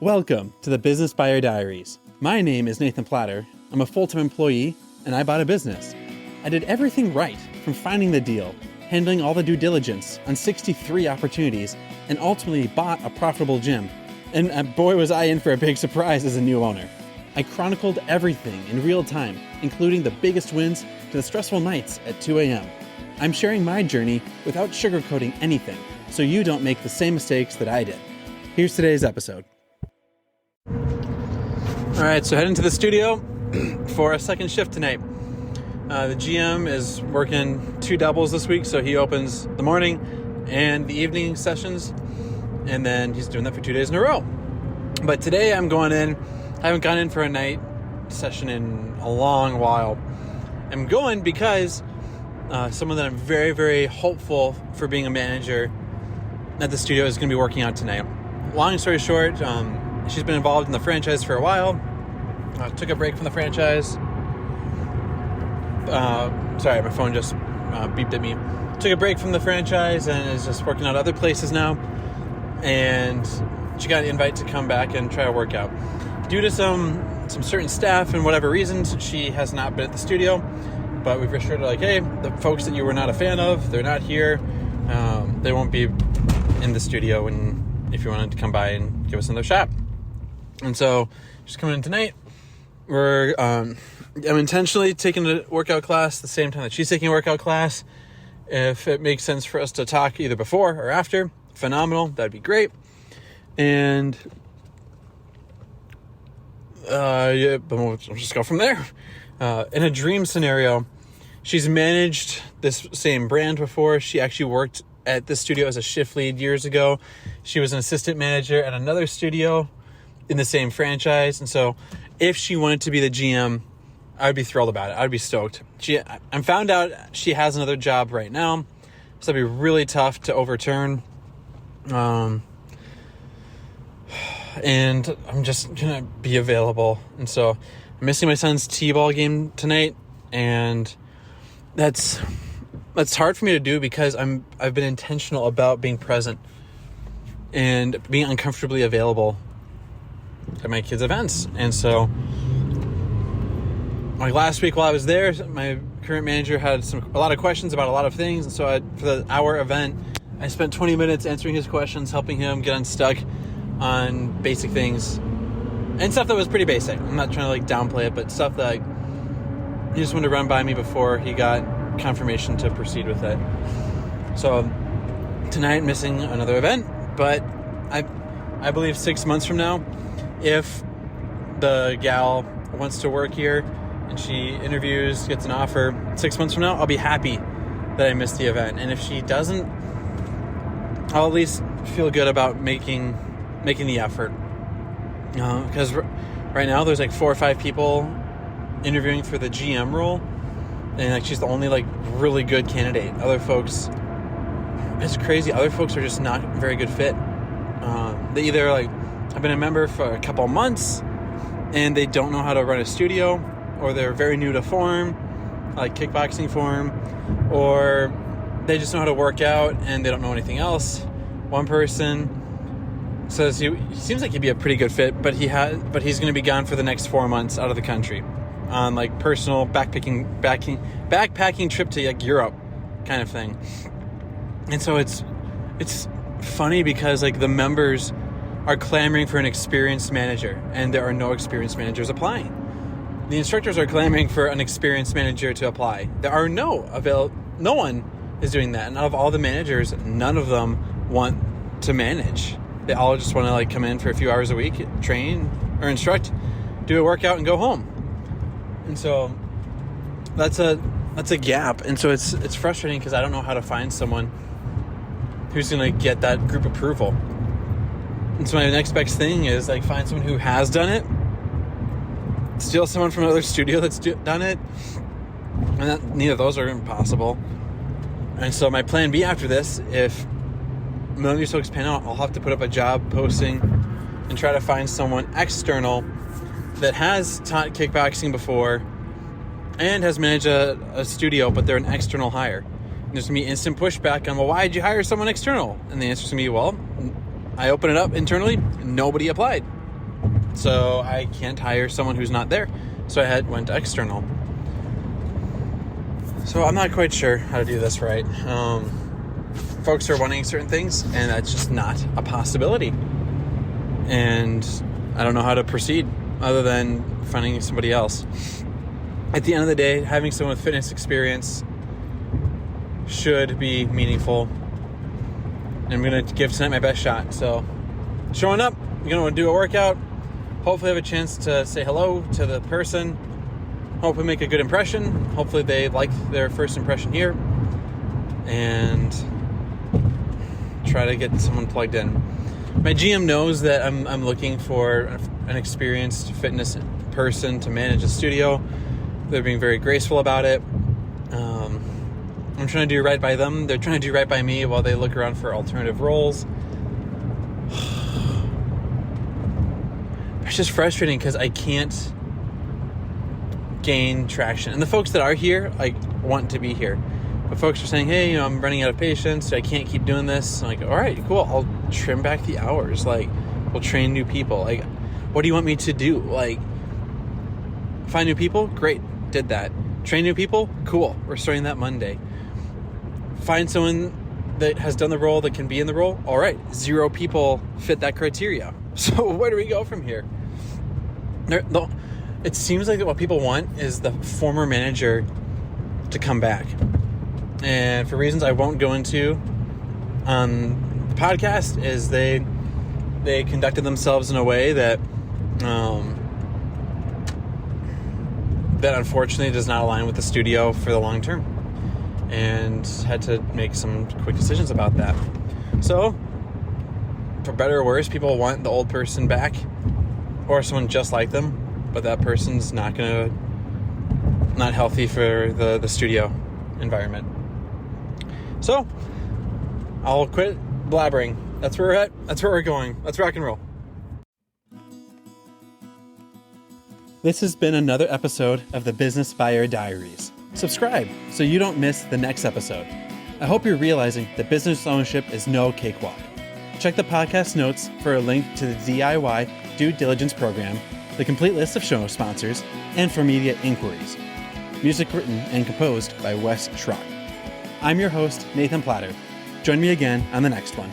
Welcome to the Business Buyer Diaries. My name is Nathan Platter. I'm a full-time employee, and I bought a business. I did everything right, from finding the deal, handling all the due diligence on 63 opportunities, and ultimately bought a profitable gym. And boy was I in for a big surprise as a new owner. I chronicled everything in real time, including the biggest wins to the stressful nights at 2 a.m. I'm sharing my journey without sugarcoating anything, so you don't make the same mistakes that I did. Here's today's episode. All right, so heading to the studio for a second shift tonight. The GM is working 2 doubles this week, so he opens the morning and the evening sessions, and then he's doing that for 2 days in a row. But today I'm going in. I haven't gone in for a night session in a long while. I'm going because someone that I'm very, very hopeful for being a manager at the studio is going to be working out tonight. Long story short, she's been involved in the franchise for a while. Took a break from the franchise. Sorry, my phone just beeped at me. Took a break from the franchise and is just working out other places now. And she got an invite to come back and try to work out. Due to some certain staff and whatever reasons, she has not been at the studio. But we've assured her, like, hey, the folks that you were not a fan of, they're not here. They won't be in the studio, and if you wanted to come by and give us another shot. And so she's coming in tonight. I'm intentionally taking a workout class the same time that she's taking a workout class. If it makes sense for us to talk either before or after, phenomenal. That'd be great. And but we'll just go from there. In a dream scenario, she's managed this same brand before. She actually worked at this studio as a shift lead years ago. She was an assistant manager at another studio in the same franchise. And so if she wanted to be the GM, I would be thrilled about it. I'd be stoked. I found out she has another job right now, so it'd be really tough to overturn. And I'm just going to be available. And so I'm missing my son's t-ball game tonight, and that's hard for me to do because I've been intentional about being present and being uncomfortably available at my kids' events. And so like last week while I was there, my current manager had a lot of questions about a lot of things. And so for the hour event, I spent 20 minutes answering his questions, helping him get unstuck on basic things and stuff that was pretty basic. I'm not trying to like downplay it, but stuff that he just wanted to run by me before he got confirmation to proceed with it. So tonight, missing another event, but I believe 6 months from now, if the gal wants to work here and she interviews, gets an offer, 6 months from now, I'll be happy that I missed the event. And if she doesn't, I'll at least feel good about making the effort. Because right now there's like 4 or 5 people interviewing for the GM role, and like she's the only like really good candidate. Other folks, it's crazy. Other folks are just not a very good fit. They either like have been a member for a couple months and they don't know how to run a studio, or they're very new to form, like kickboxing form, or they just know how to work out and they don't know anything else. One person says he seems like he'd be a pretty good fit, but he's going to be gone for the next 4 months out of the country on like personal backpacking trip to like Europe kind of thing. And so it's funny because like the members are clamoring for an experienced manager, and there are no experienced managers applying. The instructors are clamoring for an experienced manager to apply. There are no one is doing that. And out of all the managers, none of them want to manage. They all just want to like come in for a few hours a week, train or instruct, do a workout, and go home. And so that's a gap. And so it's frustrating because I don't know how to find someone who's going to get that group approval. And so my next best thing is like find someone who has done it, steal someone from another studio that's done it, and neither of those are impossible. And so my plan B after this, if none of these folks pan out, I'll have to put up a job posting and try to find someone external that has taught kickboxing before and has managed a studio, but they're an external hire. And there's going to be instant pushback on, well, why did you hire someone external? And the answer is going to be, well, I opened it up internally, nobody applied. So I can't hire someone who's not there. So I went external. So I'm not quite sure how to do this right. Folks are wanting certain things, and that's just not a possibility. And I don't know how to proceed other than finding somebody else. At the end of the day, having someone with fitness experience should be meaningful. And I'm going to give tonight my best shot. So showing up, I'm going to do a workout, hopefully have a chance to say hello to the person, hopefully make a good impression. Hopefully they like their first impression here, and try to get someone plugged in. My GM knows that I'm looking for an experienced fitness person to manage a studio. They're being very graceful about it. I'm trying to do right by them. They're trying to do right by me while they look around for alternative roles. It's just frustrating because I can't gain traction. And the folks that are here, want to be here. But folks are saying, hey, I'm running out of patience. I can't keep doing this. I'm like, all right, cool. I'll trim back the hours. We'll train new people. What do you want me to do? Find new people? Great. Did that. Train new people? Cool. We're starting that Monday. Find someone that has done the role that can be in the role? All right. 0 people fit that criteria. So where do we go from here? It seems like what people want is the former manager to come back. And for reasons I won't go into on the podcast, is they conducted themselves in a way that that unfortunately does not align with the studio for the long term, and had to make some quick decisions about that. So for better or worse, people want the old person back or someone just like them, but that person's not healthy for the studio environment. So I'll quit blabbering. That's where we're at. That's where we're going. Let's rock and roll. This has been another episode of the Business Buyer Diaries. Subscribe so you don't miss the next episode. I hope you're realizing that business ownership is no cakewalk. Check the podcast notes for a link to the DIY due diligence program, the complete list of show sponsors, and for media inquiries. Music written and composed by Wes Schrock. I'm your host, Nathan Platter. Join me again on the next one.